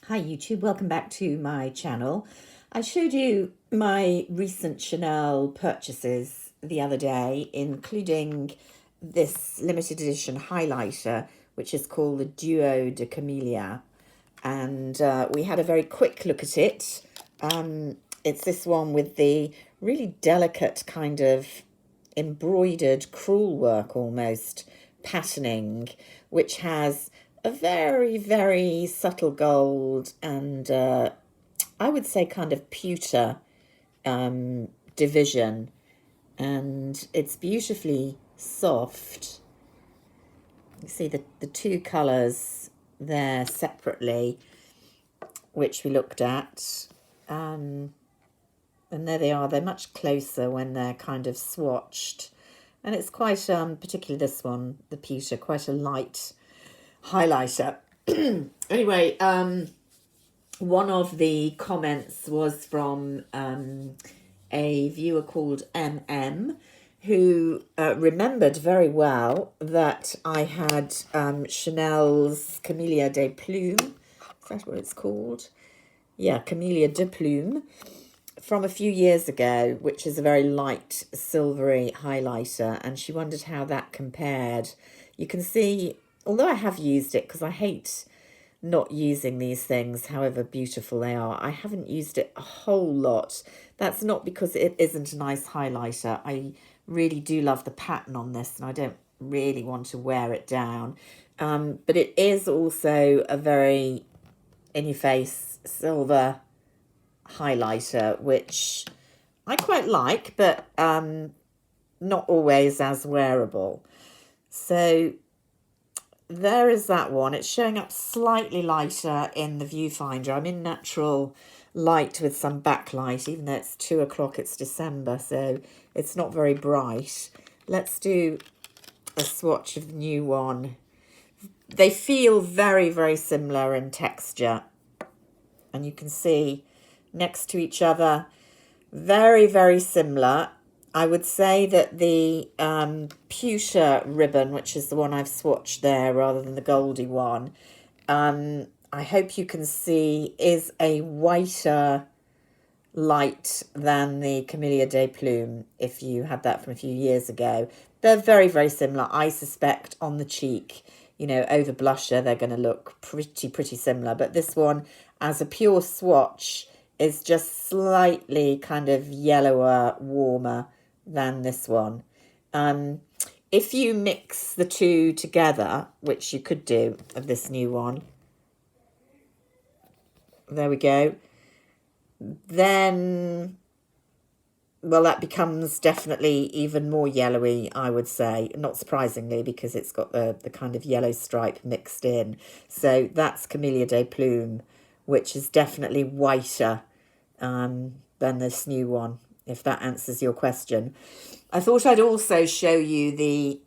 Hi YouTube, welcome back to my channel. I showed you my recent Chanel purchases the other day, including this limited edition highlighter, which is called the Duo de Camelia. And we had a very quick look at it. It's this one with the really delicate kind of embroidered crewel work almost patterning, which has a very, very subtle gold and I would say kind of pewter division. And it's beautifully soft. You see the two colours there separately, which we looked at. And there they are. They're much closer when they're kind of swatched. And it's quite, particularly this one, the pewter, quite a light highlighter. Anyway, one of the comments was from a viewer called MM, who remembered very well that I had Chanel's Camelia de Plume. Is that what it's called? Yeah, Camelia de Plume, from a few years ago, which is a very light silvery highlighter, and she wondered how that compared. You can see, although I have used it, because I hate not using these things, however beautiful they are, I haven't used it a whole lot. That's not because it isn't a nice highlighter. I really do love the pattern on this, and I don't really want to wear it down. But it is also a very in-your-face silver highlighter, which I quite like, but not always as wearable. So there is that one. It's showing up slightly lighter in the viewfinder. I'm in natural light with some backlight, even though it's 2 o'clock, it's December, so it's not very bright. Let's do a swatch of the new one. They feel very, very similar in texture, and you can see next to each other, very, very similar. I would say that the pewter ribbon, which is the one I've swatched there rather than the goldy one, I hope you can see is a whiter light than the Camelia de Plume, if you had that from a few years ago. They're very, very similar. I suspect on the cheek, you know, over blusher, they're going to look pretty similar. But this one, as a pure swatch, is just slightly kind of yellower, warmer than this one. If you mix the two together, which you could do of this new one, there we go, then, well, that becomes definitely even more yellowy, I would say, not surprisingly, because it's got the kind of yellow stripe mixed in. So that's Camelia de Plume, which is definitely whiter than this new one, if that answers your question. I thought I'd also show you the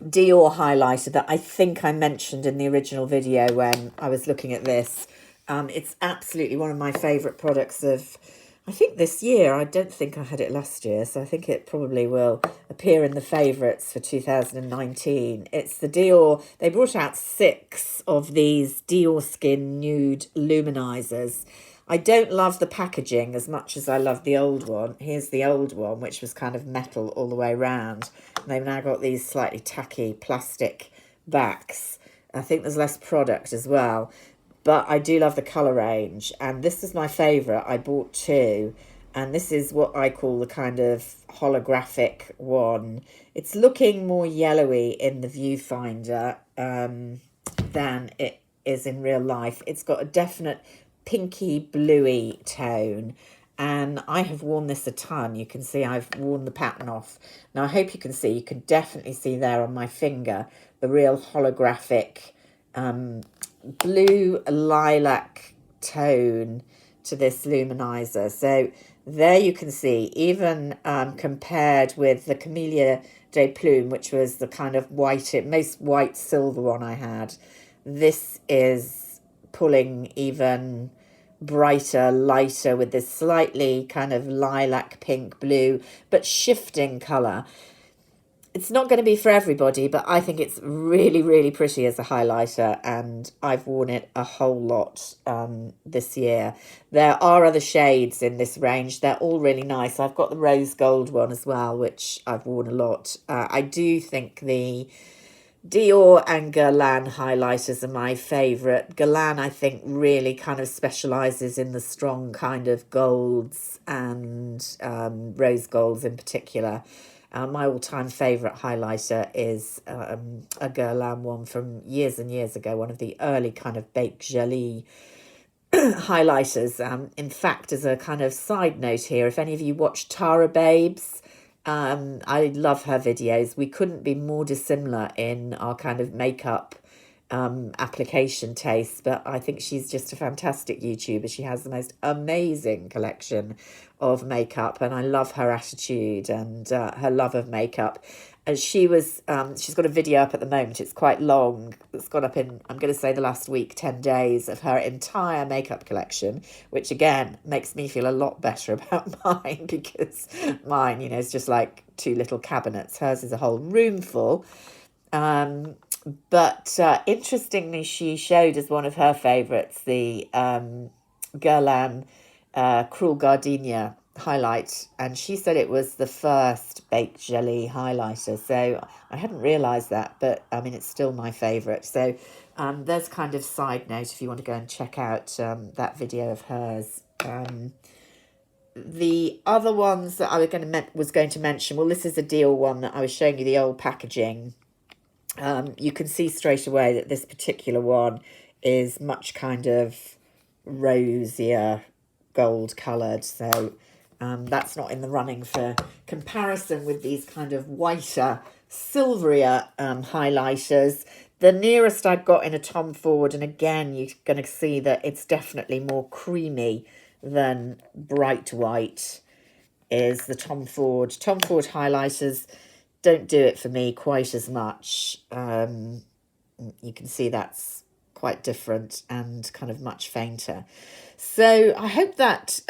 Dior highlighter that I think I mentioned in the original video when I was looking at this. It's absolutely one of my favourite products of, I think, this year. I don't think I had it last year, so I think it probably will appear in the favourites for 2019. It's the Dior. They brought out 6 of these Dior Skin Nude Luminizers. I don't love the packaging as much as I love the old one. Here's the old one, which was kind of metal all the way around. And they've now got these slightly tacky plastic backs. I think there's less product as well. But I do love the colour range. And this is my favourite. I bought 2. And this is what I call the kind of holographic one. It's looking more yellowy in the viewfinder than it is in real life. It's got a definite pinky bluey tone, and I have worn this a ton. You can see I've worn the pattern off. Now I hope you can see, you can definitely see there on my finger the real holographic blue lilac tone to this luminizer. So there you can see, even compared with the Camelia de Plume, which was the kind of most white silver one I had, this is pulling even brighter, lighter, with this slightly kind of lilac pink blue, but shifting colour. It's not going to be for everybody, but I think it's really, really pretty as a highlighter, and I've worn it a whole lot this year. There are other shades in this range. They're all really nice. I've got the rose gold one as well, which I've worn a lot. I do think the Dior and Guerlain highlighters are my favourite. Guerlain, I think, really kind of specialises in the strong kind of golds and rose golds in particular. My all-time favourite highlighter is a Guerlain one from years and years ago, one of the early kind of Baked Gelée highlighters. In fact, as a kind of side note here, if any of you watch Tara Babes, I love her videos. We couldn't be more dissimilar in our kind of makeup application taste, but I think she's just a fantastic YouTuber. She has the most amazing collection of makeup, and I love her attitude and her love of makeup. And she's got a video up at the moment. It's quite long. It's gone up in, I'm going to say, the last week, 10 days, of her entire makeup collection, which again makes me feel a lot better about mine, because mine, you know, is just like two little cabinets. Hers is a whole room full. But interestingly, she showed as one of her favourites the Guerlain Cruel Gardenia highlight, and she said it was the first Baked Gelée highlighter. So I hadn't realised that, but I mean, it's still my favourite. So there's kind of side note if you want to go and check out that video of hers. The other ones that I was going to mention, well, this is a Dior one that I was showing you the old packaging. You can see straight away that this particular one is much kind of rosier, gold coloured. So that's not in the running for comparison with these kind of whiter, silverier highlighters. The nearest I've got in a Tom Ford, and again, you're going to see that it's definitely more creamy than bright white, is the Tom Ford. Tom Ford highlighters don't do it for me quite as much. You can see that's quite different and kind of much fainter. So I hope that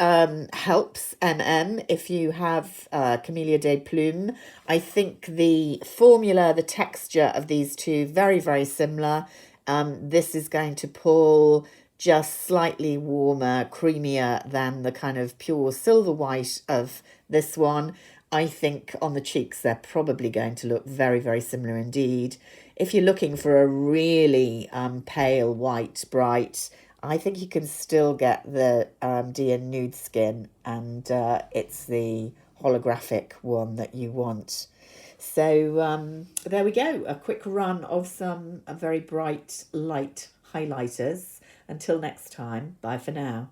helps, if you have Camelia de Plume. I think the formula, the texture of these two, very, very similar. This is going to pull just slightly warmer, creamier than the kind of pure silver white of this one. I think on the cheeks, they're probably going to look very, very similar indeed. If you're looking for a really pale, white, bright, I think you can still get the Dia Nude Skin, and it's the holographic one that you want. So there we go, a quick run of some very bright, light highlighters. Until next time, bye for now.